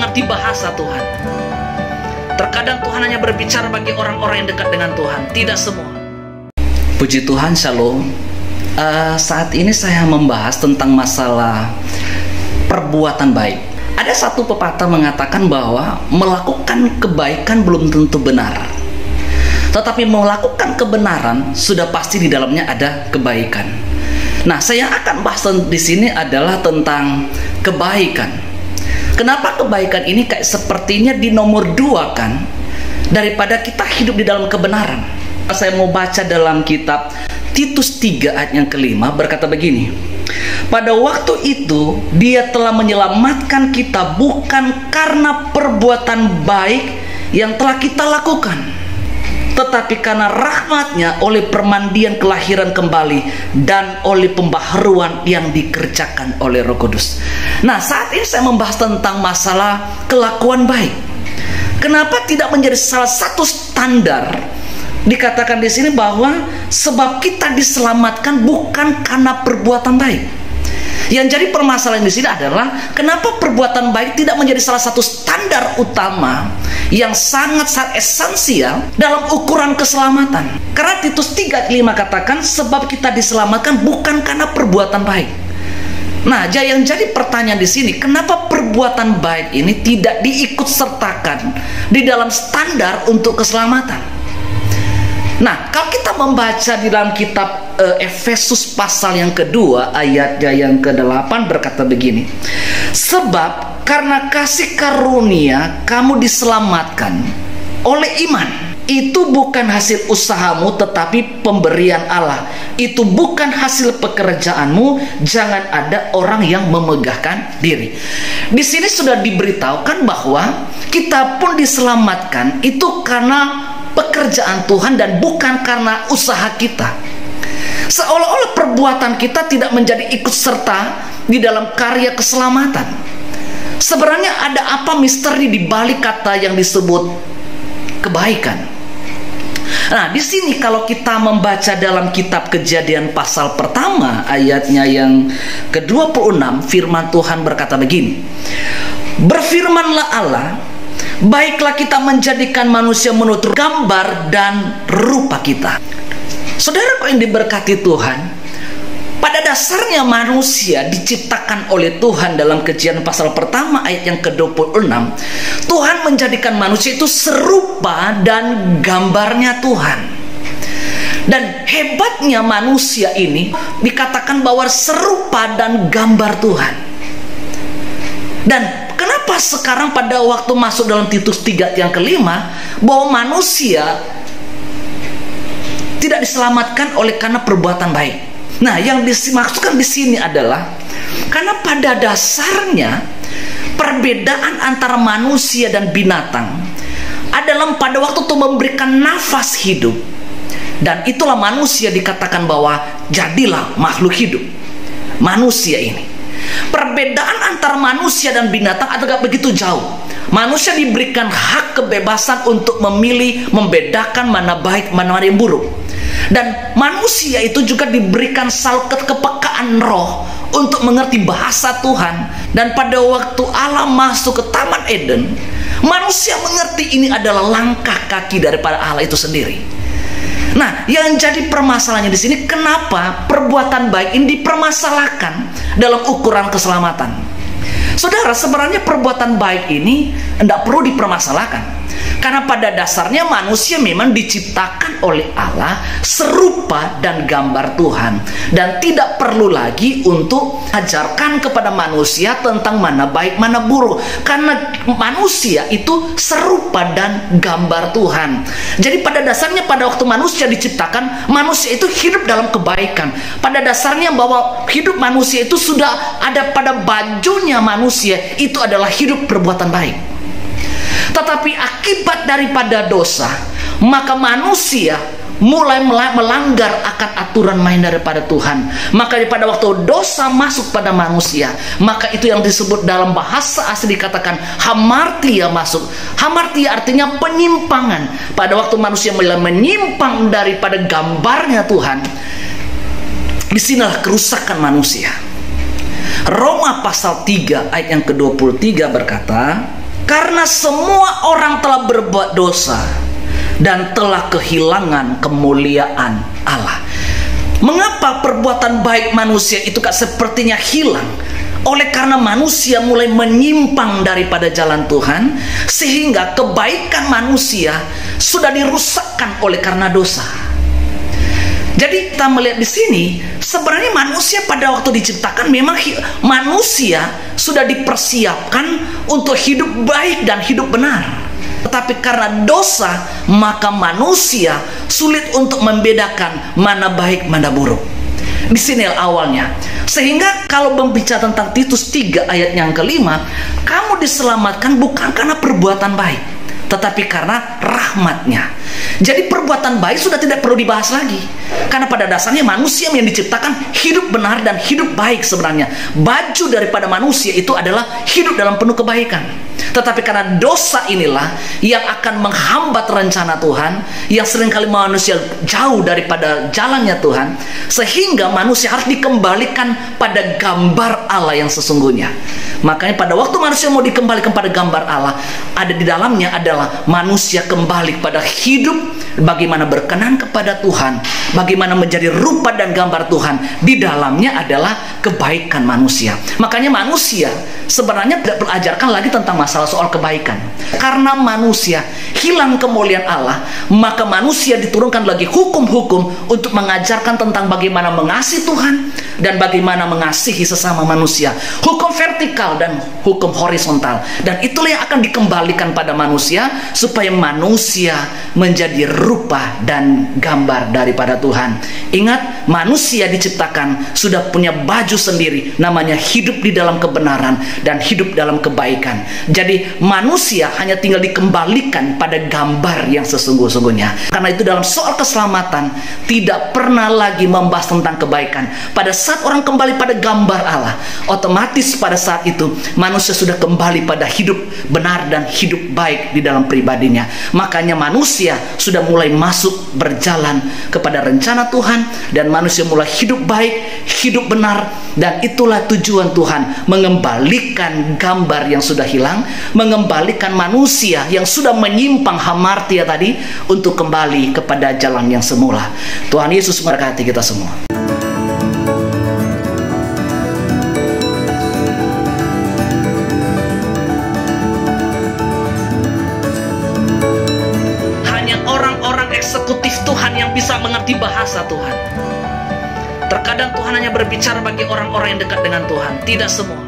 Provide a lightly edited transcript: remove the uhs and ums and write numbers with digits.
mengerti bahasa Tuhan. Terkadang Tuhan hanya berbicara bagi orang-orang yang dekat dengan Tuhan, tidak semua. Puji Tuhan, Shalom. Saat ini saya membahas tentang masalah perbuatan baik. Ada satu pepatah mengatakan bahwa melakukan kebaikan belum tentu benar, tetapi melakukan kebenaran sudah pasti di dalamnya ada kebaikan. Nah, saya akan bahas di sini adalah tentang kebaikan. Kenapa kebaikan ini kayak sepertinya di nomor 2 kan, daripada kita hidup di dalam kebenaran. Saya mau baca dalam kitab Titus 3 ayat yang kelima, berkata begini: pada waktu itu dia telah menyelamatkan kita bukan karena perbuatan baik yang telah kita lakukan, tetapi karena rahmatnya oleh permandian kelahiran kembali dan oleh pembaharuan yang dikerjakan oleh Roh Kudus. Nah, saat ini saya membahas tentang masalah kelakuan baik. Kenapa tidak menjadi salah satu standar? Dikatakan di sini bahwa sebab kita diselamatkan bukan karena perbuatan baik. Yang jadi permasalahan di sini adalah kenapa perbuatan baik tidak menjadi salah satu standar utama yang sangat-sangat esensial dalam ukuran keselamatan. Karena Titus 3:5 katakan sebab kita diselamatkan bukan karena perbuatan baik. Nah, yang jadi pertanyaan di sini, kenapa perbuatan baik ini tidak diikut sertakan di dalam standar untuk keselamatan? Nah, kalau kita membaca di dalam kitab Efesus pasal yang kedua ayatnya yang ke-8 berkata begini: sebab karena kasih karunia kamu diselamatkan oleh iman. Itu bukan hasil usahamu tetapi pemberian Allah. Itu bukan hasil pekerjaanmu, jangan ada orang yang memegahkan diri. Di sini sudah diberitahukan bahwa kita pun diselamatkan itu karena pekerjaan Tuhan dan bukan karena usaha kita. Seolah-olah perbuatan kita tidak menjadi ikut serta di dalam karya keselamatan. Sebenarnya ada apa misteri di balik kata yang disebut kebaikan? Nah, di sini kalau kita membaca dalam kitab Kejadian pasal pertama ayatnya yang ke-26, firman Tuhan berkata begini: berfirmanlah Allah, baiklah kita menjadikan manusia menurut gambar dan rupa kita. Saudaraku yang diberkati Tuhan, pada dasarnya manusia diciptakan oleh Tuhan. Dalam Kejadian pasal pertama ayat yang ke-26, Tuhan menjadikan manusia itu serupa dan gambarnya Tuhan. Dan hebatnya manusia ini dikatakan bahwa serupa dan gambar Tuhan. Dan kenapa sekarang pada waktu masuk dalam Titus 3 yang kelima bahwa manusia tidak diselamatkan oleh karena perbuatan baik? Nah, yang dimaksudkan di sini adalah karena pada dasarnya perbedaan antara manusia dan binatang adalah pada waktu itu memberikan nafas hidup. Dan itulah manusia dikatakan bahwa jadilah makhluk hidup. Manusia ini, perbedaan antara manusia dan binatang agak begitu jauh. Manusia diberikan hak kebebasan untuk memilih, membedakan mana baik, mana yang buruk. Dan manusia itu juga diberikan salket kepekaan roh untuk mengerti bahasa Tuhan. Dan pada waktu Allah masuk ke Taman Eden, manusia mengerti ini adalah langkah kaki daripada Allah itu sendiri. Nah, yang jadi permasalahannya di sini, kenapa perbuatan baik ini dipermasalahkan dalam ukuran keselamatan? Saudara, sebenarnya perbuatan baik ini tidak perlu dipermasalahkan. Karena pada dasarnya manusia memang diciptakan oleh Allah serupa dan gambar Tuhan. Dan tidak perlu lagi untuk ajarkan kepada manusia tentang mana baik, mana buruk. Karena manusia itu serupa dan gambar Tuhan. Jadi pada dasarnya pada waktu manusia diciptakan, manusia itu hidup dalam kebaikan. Pada dasarnya bahwa hidup manusia itu sudah ada pada bajunya manusia, itu adalah hidup perbuatan baik. Tetapi akibat daripada dosa, maka manusia mulai melanggar akan aturan main daripada Tuhan. Maka pada waktu dosa masuk pada manusia, maka itu yang disebut dalam bahasa asli dikatakan hamartia masuk. Hamartia artinya penyimpangan. Pada waktu manusia mulai menyimpang daripada gambarnya Tuhan, disinilah kerusakan manusia. Roma pasal 3 ayat yang ke-23 berkata, Karena semua orang telah berbuat dosa dan telah kehilangan kemuliaan Allah. Mengapa perbuatan baik manusia itu sepertinya hilang? Oleh karena manusia mulai menyimpang daripada jalan Tuhan, sehingga kebaikan manusia sudah dirusakkan oleh karena dosa. Jadi kita melihat di sini, sebenarnya manusia pada waktu diciptakan memang manusia sudah dipersiapkan untuk hidup baik dan hidup benar. Tetapi karena dosa, maka manusia sulit untuk membedakan mana baik mana buruk. Di sini awalnya. Sehingga kalau berbicara tentang Titus 3 ayat yang kelima, kamu diselamatkan bukan karena perbuatan baik, tetapi karena rahmatnya. Jadi perbuatan baik sudah tidak perlu dibahas lagi, karena pada dasarnya manusia yang diciptakan hidup benar dan hidup baik. Sebenarnya baju daripada manusia itu adalah hidup dalam penuh kebaikan. Tetapi karena dosa inilah yang akan menghambat rencana Tuhan, yang seringkali manusia jauh daripada jalannya Tuhan, sehingga manusia harus dikembalikan pada gambar Allah yang sesungguhnya. Makanya pada waktu manusia mau dikembalikan pada gambar Allah, ada di dalamnya adalah manusia kembali pada hidup, bagaimana berkenan kepada Tuhan, bagaimana menjadi rupa dan gambar Tuhan. Di dalamnya adalah kebaikan manusia. Makanya manusia sebenarnya tidak belajarkan lagi tentang masalah soal kebaikan. Karena manusia hilang kemuliaan Allah, maka manusia diturunkan lagi hukum-hukum untuk mengajarkan tentang bagaimana mengasihi Tuhan dan bagaimana mengasihi sesama manusia. Hukum vertikal dan hukum horizontal. Dan itulah yang akan dikembalikan pada manusia, supaya manusia menjadi rupa dan gambar daripada Tuhan. Ingat, manusia diciptakan sudah punya baju sendiri, namanya hidup di dalam kebenaran dan hidup dalam kebaikan. Jadi manusia hanya tinggal dikembalikan pada gambar yang sesungguh-sungguhnya. Karena itu dalam soal keselamatan tidak pernah lagi membahas tentang kebaikan. Pada saat orang kembali pada gambar Allah, otomatis pada saat itu manusia sudah kembali pada hidup benar dan hidup baik di dalam pribadinya. Makanya manusia sudah mulai masuk berjalan kepada rencana Tuhan, dan manusia mulai hidup baik, hidup benar. Dan itulah tujuan Tuhan, mengembalikan gambar yang sudah hilang, mengembalikan manusia yang sudah menyimpang hamartia tadi untuk kembali kepada jalan yang semula. Tuhan Yesus memberkati kita semua. Eksekutif Tuhan yang bisa mengerti bahasa Tuhan. Terkadang Tuhan hanya berbicara bagi orang-orang yang dekat dengan Tuhan, tidak semua.